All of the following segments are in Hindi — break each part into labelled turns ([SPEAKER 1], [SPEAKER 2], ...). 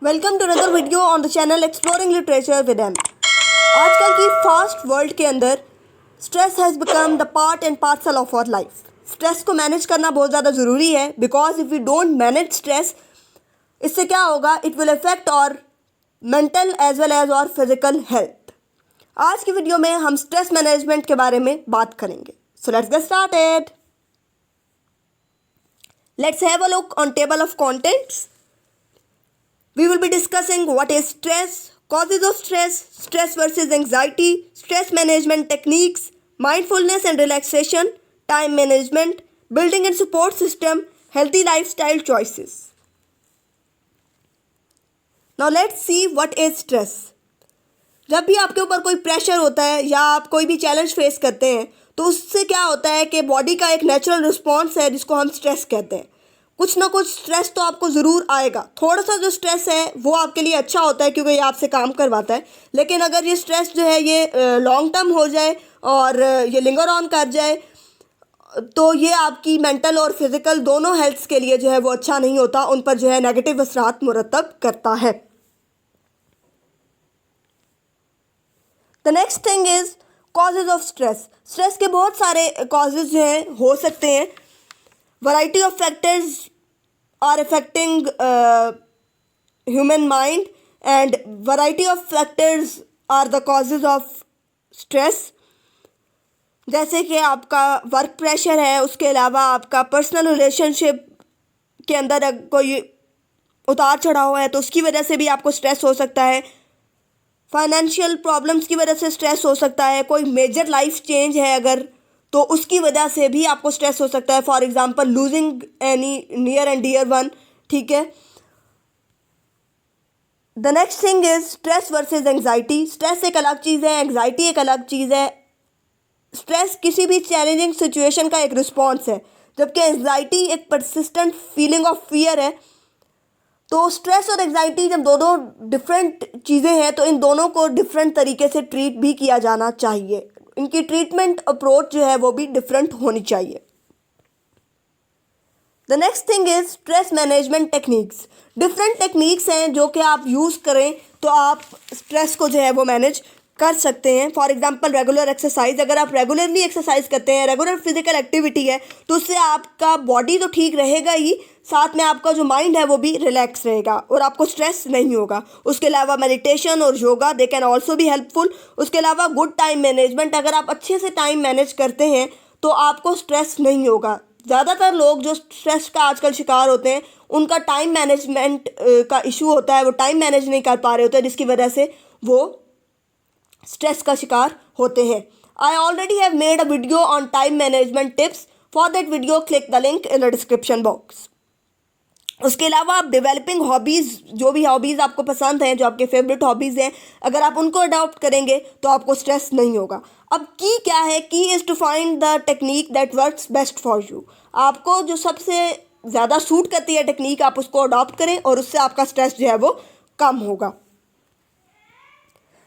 [SPEAKER 1] Welcome to another video on the channel exploring literature with M. आजकल की फास्ट वर्ल्ड के अंदर stress has become the part and parcel of our life. Stress को मैनेज करना बहुत ज़्यादा ज़रूरी है because if we don't manage stress, इससे क्या होगा, it will affect our mental as well as our physical health. आज की वीडियो में हम स्ट्रेस मैनेजमेंट के बारे में बात करेंगे। So let's get started. Let's have a look on table of contents. We will be discussing what is stress, causes of stress, stress versus anxiety, stress management techniques, mindfulness and relaxation, time management, building and support system, healthy lifestyle choices. Now let's see what is stress. जब भी आपके ऊपर कोई प्रेशर होता है या आप कोई भी चैलेंज फेस करते हैं तो उससे क्या होता है कि बॉडी का एक नेचुरल रिस्पॉन्स है जिसको हम स्ट्रेस कहते हैं। कुछ ना कुछ स्ट्रेस तो आपको ज़रूर आएगा। थोड़ा सा जो स्ट्रेस है वो आपके लिए अच्छा होता है क्योंकि ये आपसे काम करवाता है, लेकिन अगर ये स्ट्रेस जो है ये लॉन्ग टर्म हो जाए और ये लिंगर ऑन कर जाए तो ये आपकी मेंटल और फिज़िकल दोनों हेल्थ के लिए जो है वो अच्छा नहीं होता, उन पर जो है नेगेटिव असरात मुरतब करता है। The next thing is causes of stress. Stress के बहुत सारे कॉजेज़ जो हैं हो सकते हैं। Variety of factors are affecting human mind and variety of factors are the causes of stress. जैसे कि आपका वर्क प्रेशर है, उसके अलावा आपका पर्सनल रिलेशनशिप के अंदर कोई उतार चढ़ाव है तो उसकी वजह से भी आपको स्ट्रेस हो सकता है। फाइनेंशियल प्रॉब्लम्स की वजह से स्ट्रेस हो सकता है। कोई मेजर लाइफ चेंज है अगर तो उसकी वजह से भी आपको स्ट्रेस हो सकता है। For example losing any near and dear one. ठीक है। The next thing is stress versus anxiety. Stress एक अलग चीज़ है, एंग्जाइटी एक अलग चीज़ है। स्ट्रेस किसी भी चैलेंजिंग सिचुएशन का एक रिस्पॉन्स है, जबकि एंग्जाइटी एक परसिस्टेंट फीलिंग ऑफ फियर है। तो स्ट्रेस और एंग्जाइटी जब दोनों डिफरेंट चीज़ें हैं तो इन दोनों को डिफरेंट तरीके से ट्रीट भी किया जाना चाहिए। इनकी ट्रीटमेंट अप्रोच जो है वो भी डिफरेंट होनी चाहिए। The next thing is stress management techniques. Different techniques हैं जो कि आप यूज़ करें तो आप स्ट्रेस को जो है वो मैनेज कर सकते हैं। For example regular exercise. अगर आप रेगुलरली एक्सरसाइज करते हैं, रेगुलर फिजिकल एक्टिविटी है, तो उससे आपका बॉडी तो ठीक रहेगा ही, साथ में आपका जो माइंड है वो भी रिलैक्स रहेगा और आपको स्ट्रेस नहीं होगा। उसके अलावा मेडिटेशन और योगा दे कैन ऑल्सो भी हेल्पफुल। उसके अलावा गुड टाइम मैनेजमेंट। अगर आप अच्छे से टाइम मैनेज करते हैं तो आपको स्ट्रेस नहीं होगा। ज़्यादातर लोग जो स्ट्रेस का आजकल शिकार होते हैं उनका टाइम मैनेजमेंट का इशू होता है, वो टाइम मैनेज नहीं कर पा रहे होते, जिसकी वजह से वो स्ट्रेस का शिकार होते हैं। I already have made a video on time management tips. For that video click the link in the description box. उसके अलावा आप डेवलपिंग हॉबीज़, जो भी हॉबीज़ आपको पसंद हैं, जो आपके फेवरेट हॉबीज़ हैं, अगर आप उनको अडॉप्ट करेंगे तो आपको स्ट्रेस नहीं होगा। अब की क्या है? Key is to find the technique that works best for you. आपको जो सबसे ज़्यादा सूट करती है टेक्निक, आप उसको अडॉप्ट करें और उससे आपका स्ट्रेस जो है वो कम होगा।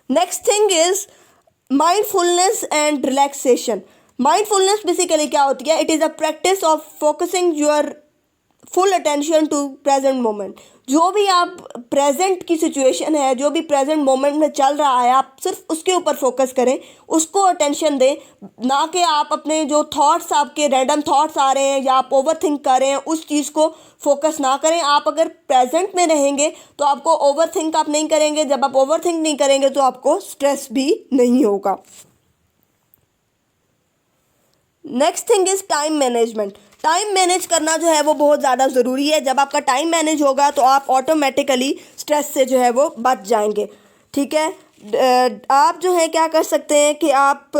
[SPEAKER 1] Next thing is mindfulness and relaxation. Mindfulness basically क्या होती है? It is a practice of focusing your full attention to present moment. जो भी आप प्रेजेंट की सिचुएशन है, जो भी प्रेजेंट मोमेंट में चल रहा है, आप सिर्फ उसके ऊपर फोकस करें, उसको अटेंशन दें, ना कि आप अपने जो थॉट्स, आपके रैंडम थॉट्स आ रहे हैं या आप ओवर थिंक कर रहे हैं उस चीज़ को फोकस ना करें। आप अगर प्रेजेंट में रहेंगे तो आपको ओवर थिंक आप नहीं करेंगे। जब आप ओवर थिंक नहीं करेंगे तो आपको स्ट्रेस भी नहीं होगा। Next thing is time management. Time manage करना जो है वो बहुत ज़्यादा ज़रूरी है। जब आपका टाइम मैनेज होगा तो आप ऑटोमेटिकली स्ट्रेस से जो है वो बच जाएंगे। ठीक है। आप जो है क्या कर सकते हैं कि आप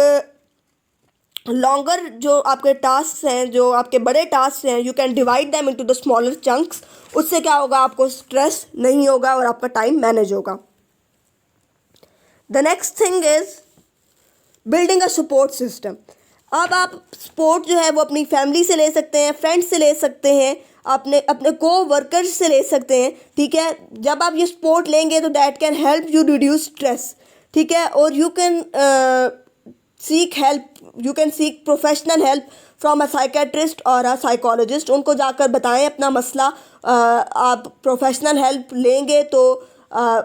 [SPEAKER 1] लॉन्गर जो आपके टास्क हैं, जो आपके बड़े टास्क हैं, you can divide them into the smaller chunks. उससे क्या होगा? आपको स्ट्रेस नहीं होगा और आपका टाइम मैनेज होगा। The next thing is building a support system. अब आप सपोर्ट जो है वो अपनी फैमिली से ले सकते हैं, फ्रेंड्स से ले सकते हैं, अपने अपने को वर्कर्स से ले सकते हैं। ठीक है। जब आप ये सपोर्ट लेंगे तो that can help you reduce stress. ठीक है। और you can seek help, you can seek professional help from a psychiatrist और अ साइकोलॉजिस्ट। उनको जाकर बताएं अपना मसला, आप प्रोफेशनल हेल्प लेंगे तो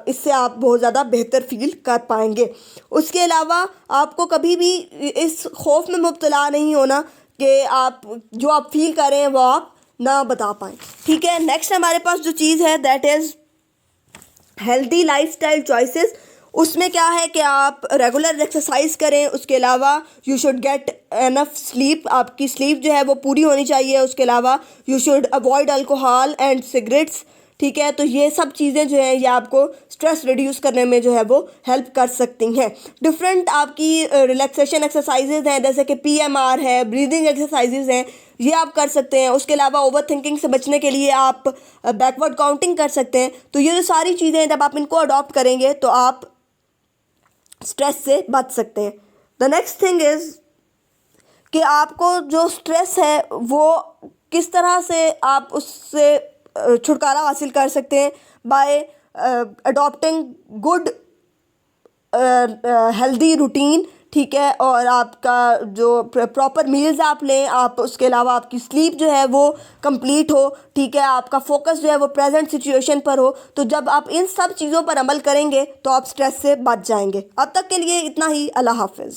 [SPEAKER 1] इससे आप बहुत ज़्यादा बेहतर फील कर पाएंगे। उसके अलावा आपको कभी भी इस खौफ में मुब्तला नहीं होना कि आप जो आप फील कर रहे हैं वो आप ना बता पाएँ। ठीक है, नेक्स्ट हमारे पास जो चीज़ है that is healthy lifestyle choices. उसमें क्या है कि आप रेगुलर एक्सरसाइज करें, उसके अलावा you should get enough sleep, आपकी स्लीप जो है वो पूरी होनी चाहिए। उसके अलावा you should avoid alcohol and cigarettes. ठीक है, तो ये सब चीज़ें जो हैं ये आपको स्ट्रेस रिड्यूस करने में जो है वो हेल्प कर सकती हैं। डिफरेंट आपकी रिलैक्सेशन एक्सरसाइजेज हैं, जैसे कि PMR है, ब्रीदिंग एक्सरसाइजेज हैं, ये आप कर सकते हैं। उसके अलावा ओवर थिंकिंग से बचने के लिए आप बैकवर्ड काउंटिंग कर सकते हैं। तो ये जो सारी चीज़ें हैं जब आप इनको अडॉप्ट करेंगे तो आप स्ट्रेस से बच सकते हैं। द नेक्स्ट थिंग इज़ कि आपको जो स्ट्रेस है वो किस तरह से आप उससे छुटकारा हासिल कर सकते हैं, bye adopting good healthy routine. ठीक है, और आपका जो प्रॉपर मील्स आप लें, आप उसके अलावा आपकी स्लीप जो है वो कंप्लीट हो। ठीक है, आपका फोकस जो है वो प्रेजेंट सिचुएशन पर हो। तो जब आप इन सब चीज़ों पर अमल करेंगे तो आप स्ट्रेस से बच जाएंगे। अब तक के लिए इतना ही। अल्लाह हाफिज़।